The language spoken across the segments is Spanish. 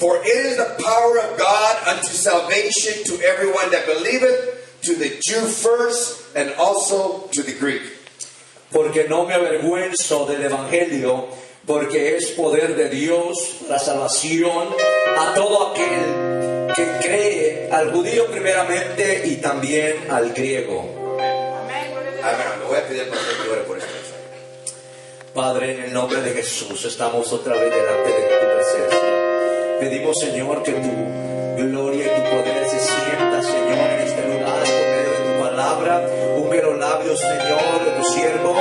For it is the power of God unto salvation to everyone that believeth, to the Jew first, and also to the Greek. Porque no me avergüenzo del Evangelio, porque es poder de Dios la salvación a todo aquel que cree, al judío primeramente y también al griego. Amén. Le voy a pedir al pastor que ore por esto. Padre, en el nombre de Jesús, estamos otra vez delante de tu presencia. Pedimos, Señor, que tu gloria y tu poder se sienta, Señor, en este lugar, por medio de tu palabra. Unge los labios, Señor, de tu siervo.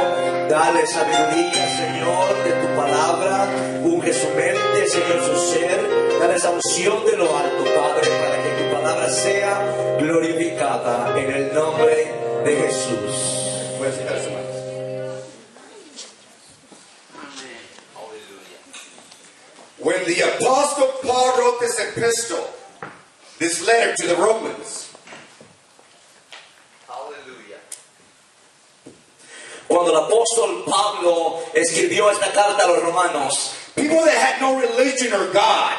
Dale sabiduría, Señor, de tu palabra. Unge su mente, Señor, su ser. Dale esa unción de lo alto, Padre, para que tu palabra sea glorificada en el nombre de Jesús. Pueden sentarse, hermanos. When the Apostle Paul wrote this epistle, this letter to the Romans, cuando el apóstol Pablo escribió esta carta a los romanos, people that had no religion or God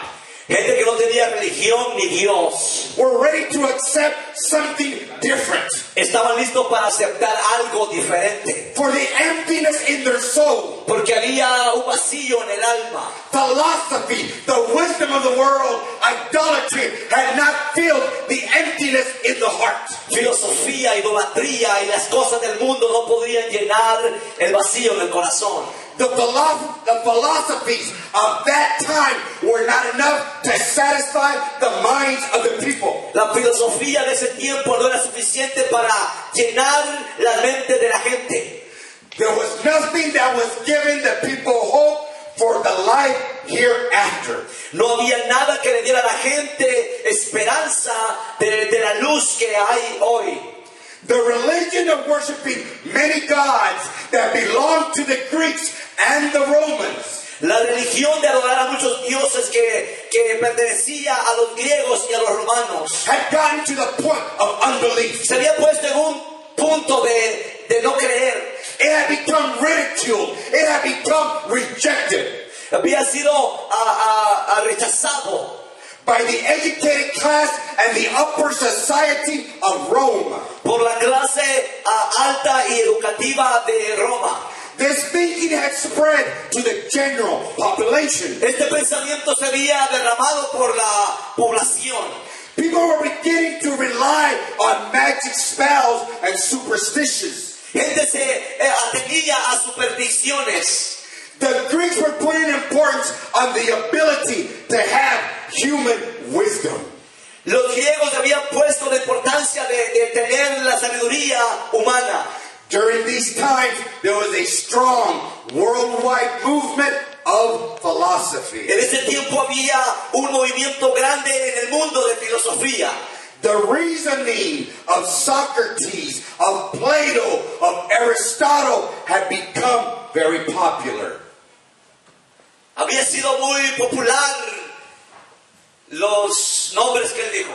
gente que no tenía religión ni Dios, were ready to accept something different. estaban listos para aceptar algo diferente, For the emptiness in their soul, porque había un vacío en el alma. philosophy, the wisdom of the world, idolatry had not filled the emptiness in the heart. Filosofía, idolatría y las cosas del mundo no podían llenar el vacío en el corazón. The philosophies of that time were not enough to satisfy the minds of the people. La filosofía de ese tiempo no era suficiente para llenar la mente de la gente. There was nothing that was giving the people hope for the life hereafter. No había nada que le diera a la gente esperanza de la luz que hay hoy. The religion of worshiping many gods that belonged to the Greeks and the Romans La religión de adorar a muchos dioses que pertenecía a los griegos y a los romanos had gotten to the point of unbelief. se había puesto en un punto de no creer. It had become ridiculed. It had become rejected Había sido rechazado by the educated class and the upper society of Rome. por la clase alta y educativa de Roma. This thinking had spread to the general population. Este pensamiento se había derramado por la población. People were beginning to rely on magic spells and superstitions. Gente se atenía a supersticiones. The Greeks were putting importance on the ability to have human wisdom. Los griegos habían puesto la importancia de tener la sabiduría humana. During these times, there was a strong worldwide movement of philosophy. En ese tiempo había un movimiento grande en el mundo de filosofía. The reasoning of Socrates, of Plato, of Aristotle had become very popular. Había sido muy popular los nombres que él dijo.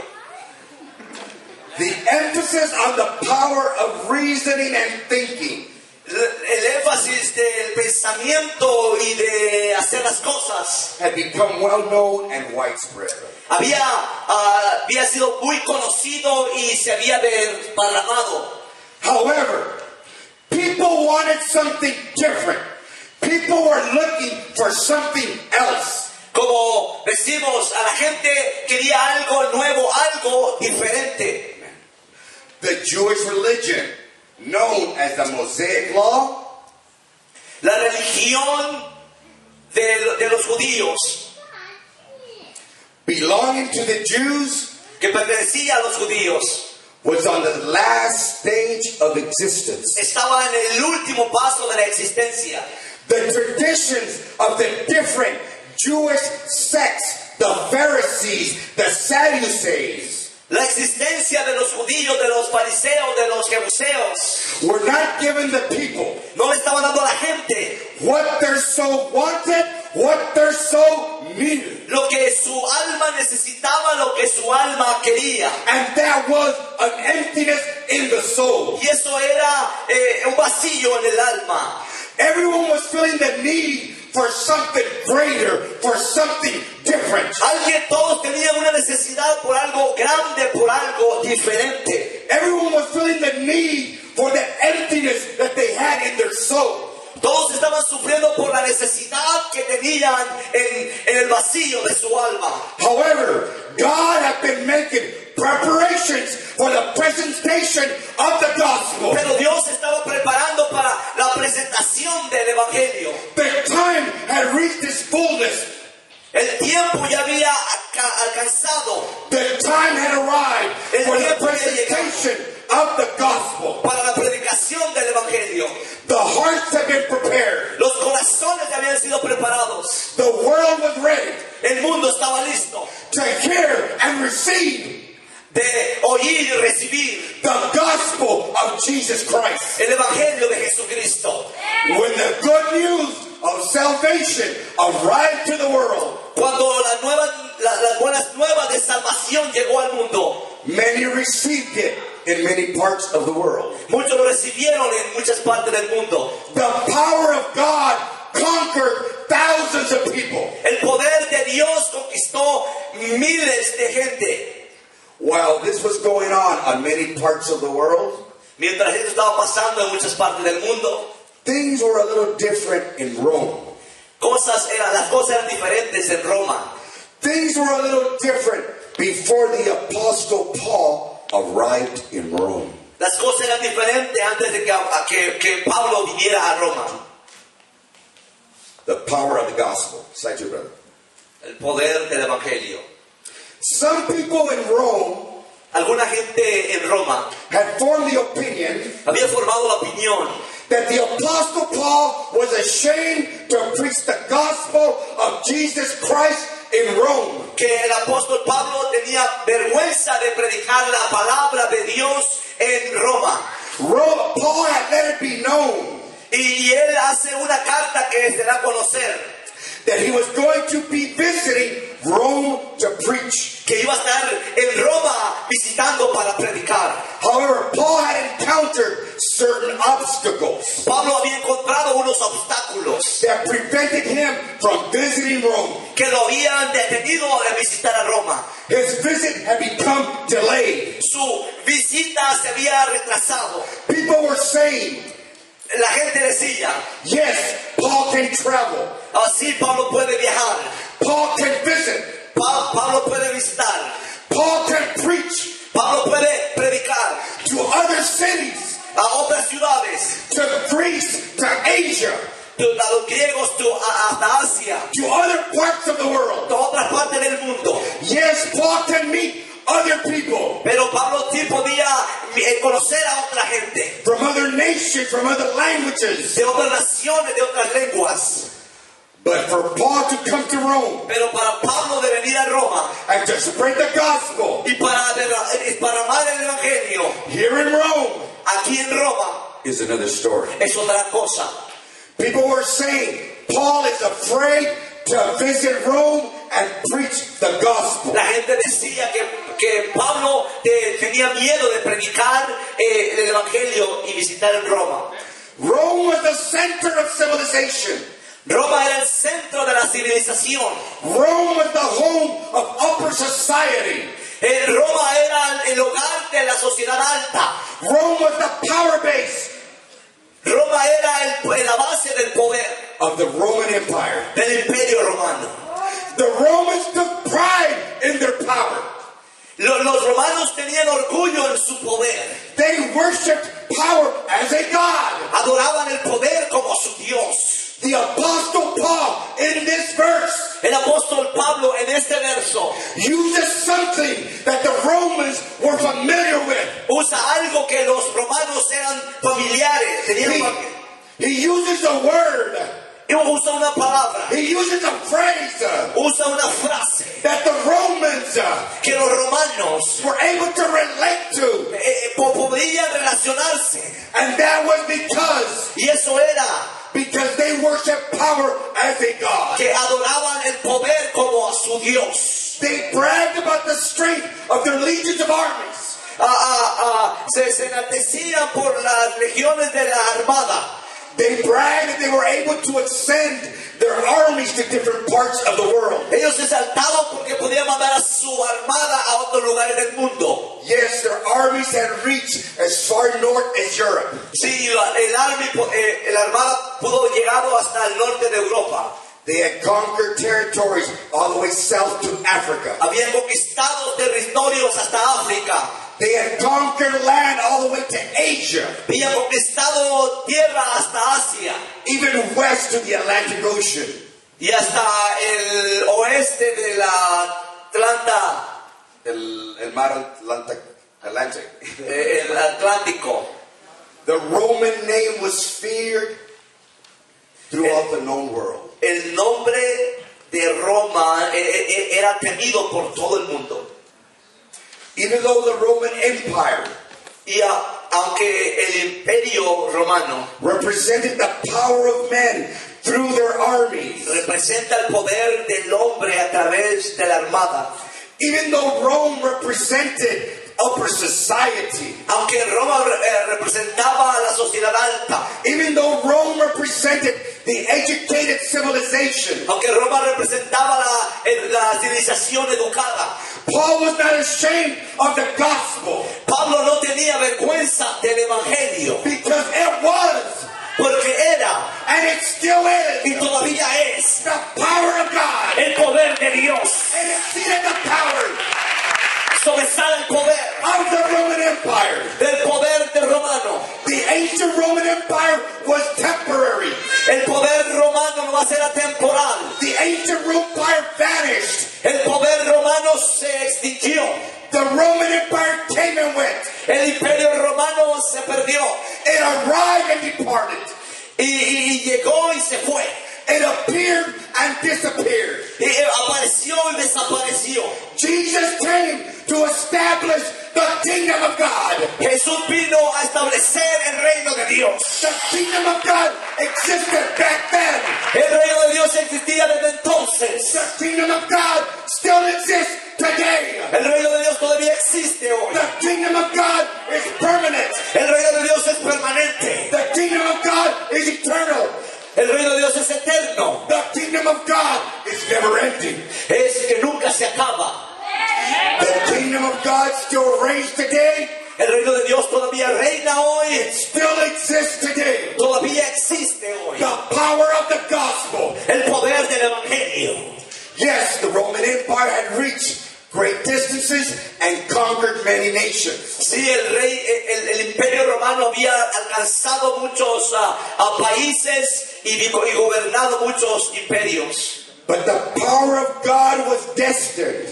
The emphasis on the power of reasoning and thinking El énfasis del pensamiento y de hacer las cosas had become well known and widespread. había sido muy conocido y se había desparramado. However, people wanted something different. People were looking for something else. Como decimos, a la gente quería algo nuevo, algo diferente. The Jewish religion, known as the Mosaic Law, La religión de los judíos, belonging to the Jews, que pertenecía a los judíos, was on the last stage of existence. estaba en el último paso de la existencia. The traditions of the different Jewish sects, the Pharisees, the Sadducees, La existencia de los judíos, de los fariseos, de los jebuseos, were not giving the people no le estaban dando a la gente what their soul wanted, what their soul needed. lo que su alma necesitaba, lo que su alma quería. And that was an emptiness in the soul. Y eso era un vacío en el alma. Everyone was feeling the need for something greater, for something different. Todos necesidad por algo grande, por algo diferente. Everyone was feeling the need for the emptiness that they had in their soul. Todos estaban sufriendo por la necesidad que tenían en el vacío de su alma. However, God had been making preparations for the presentation of the gospel. Pero Dios estaba preparando para la presentación del evangelio. The time had reached its fullness. El tiempo ya había alcanzado. The time had arrived for the presentation of the gospel. Para la predicación del evangelio. The hearts had been prepared. Los corazones ya habían sido preparados. The world was ready. El mundo estaba listo To hear and receive de oír y recibir the gospel of Jesus Christ. el evangelio de Jesucristo. When the good news of salvation arrived to the world, Cuando las buenas nuevas de salvación llegó al mundo, many received it in many parts of the world. muchos lo recibieron en muchas partes del mundo. The power of God conquered thousands of people. El poder de Dios conquistó miles de gente. While this was going on many parts of the world, Mientras esto estaba pasando en muchas partes del mundo, things were a little different in Rome. las cosas eran diferentes en Roma. Things were a little different before the Apostle Paul arrived in Rome. Las cosas eran diferentes antes de que Pablo viniera a Roma. The power of the gospel. Cite your brother. El poder del evangelio. Some people in Rome Alguna gente en Roma had formed the opinion había formado la opinión that the Apostle Paul was ashamed to preach the gospel of Jesus Christ in Rome. que el apóstol Pablo tenía vergüenza de predicar la palabra de Dios en Roma. Paul had let it be known Y él hace una carta que se da a conocer that he was going to be visiting Rome to preach. que iba a estar en Roma visitando para predicar. However, Paul had encountered certain obstacles Pablo había encontrado unos obstáculos that prevented him from visiting Rome. que lo habían detenido de visitar a Roma. His visit had become delayed. Su visita se había retrasado. People were saying, La gente decía, yes, Paul can travel. así Pablo puede viajar, Paul can visit. Pablo puede visitar, Paul can preach Pablo puede predicar to other cities, a otras ciudades, to Greece, to Asia, a los griegos, hasta Asia, to other parts of the world. a otras partes del mundo. Yes, Paul can meet other people Pero Pablo sí podía conocer a otra gente, from other nations, from other languages. de otras naciones, de otras lenguas. But for Paul to come to Rome Pero para Pablo de venir a Roma and to spread the gospel y para amar el evangelio here in Rome aquí en Roma is another story. es otra cosa. People were saying Paul is afraid to visit Rome and preach the gospel. La gente decía que Pablo tenía miedo de predicar el evangelio y visitar en Roma. Rome was the center of civilization. Roma era el centro de la civilización. Rome was the home of upper society. Roma era el hogar de la sociedad alta. Rome was the power base Roma era la base del poder of the Roman Empire. del imperio romano. The Romans took pride in their power. Los romanos tenían orgullo en su poder. They worshipped power as a god. Adoraban el poder como su Dios. The Apostle Paul in this verse El apóstol Pablo en este verso uses something that the Romans were familiar with. usa algo que los romanos eran familiares. He uses a word. Usa una palabra. He uses a phrase Usa una frase that the Romans que los romanos were able to relate to. podían relacionarse. And that was Y eso era because they worship power as a god. que adoraban el poder como a su Dios. They bragged about the strength of their legions of armies. Se enaltecían por las legiones de la armada. They bragged that they were able to send their armies to different parts of the world. Ellos se exaltaban porque podían mandar a su armada conquered territories all the way south to Africa. Habían conquistado territorios hasta África. They had conquered land all the way to Asia, Habían conquistado tierra hasta Asia even west to the Atlantic Ocean. y hasta el oeste de la El mar Atlantic. el Atlántico. The Roman name was feared throughout the known world. El nombre de Roma era temido por todo el mundo. Even though the Roman Empire Aunque el imperio romano represented the power of men through their armies, representa el poder del hombre a través de la armada, even though Rome represented upper society, aunque Roma representaba a la sociedad alta, even though Rome represented the educated civilization, aunque Roma representaba la civilización educada, Paul was not ashamed of the gospel Pablo no tenía vergüenza del evangelio, because it was, porque era and it still is, y todavía es the power of God. el poder de Dios. And exceeded the power Sobresale el poder of the Roman Empire. del poder del romano. The ancient Roman Empire was temporary. El poder romano no va a ser atemporal. The ancient Roman Empire vanished. El poder romano se extinguió. The Roman Empire came and went. El imperio romano se perdió. It arrived and departed. Y llegó y se fue. It appeared and disappeared. Y apareció y desapareció. Jesus came to establish the kingdom of God. Jesús vino a establecer el reino de Dios. The kingdom of God existed back then. El reino de Dios existía desde entonces. The kingdom of God still exists today. El reino de Dios todavía existe hoy. The kingdom of God is permanent. El reino de Dios es permanente. The kingdom of God is eternal. El reino de Dios es eterno. The kingdom of God is never ending. Es que nunca se acaba. The kingdom of God still reigns today. El reino de Dios todavía reina hoy. It still exists today. Todavía existe hoy. The power of the gospel. El poder del evangelio. Yes, the Roman Empire had reached great distances and conquered many nations. Sí, el imperio romano había alcanzado muchos países y gobernado muchos imperios. But the power of God was destined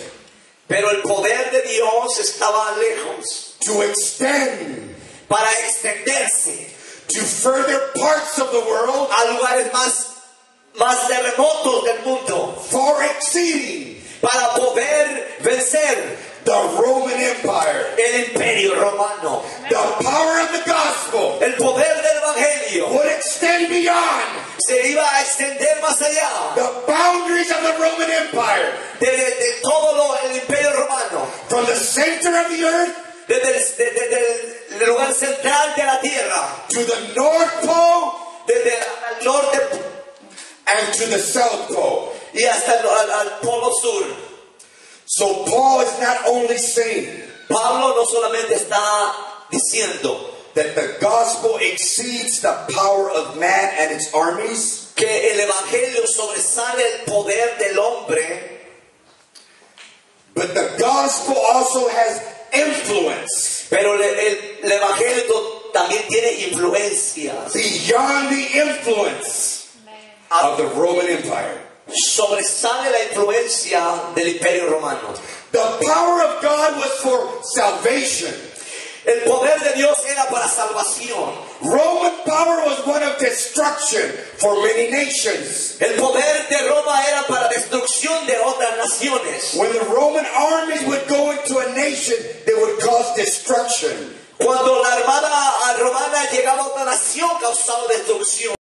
Pero el poder de Dios estaba lejos to extend para extenderse to further parts of the world, a lugares más remotos del mundo, far exceeding para poder vencer the Roman Empire. el imperio romano. The power of the gospel El poder del evangelio would extend beyond se iba a extender más allá the boundaries of the Roman Empire, de todo el imperio romano, from the center of the earth desde el lugar central de la tierra, to the North Pole desde el norte and to the South Pole. y hasta al polo sur. So Paul is not only saying Pablo no solamente está diciendo that the gospel exceeds the power of man and its armies, que el evangelio sobresale el poder del hombre, but the gospel also has influence pero el evangelio también tiene influencias. beyond the influence of the Roman Empire. Sobresale la influencia del imperio romano. The power of God was for salvation. El poder de Dios era para salvación. Roman power was one of destruction for many nations. El poder de Roma era para destrucción de otras naciones. When the Roman armies would go into a nation, they would cause destruction. Cuando la armada romana llegaba a otra nación, causaba destrucción.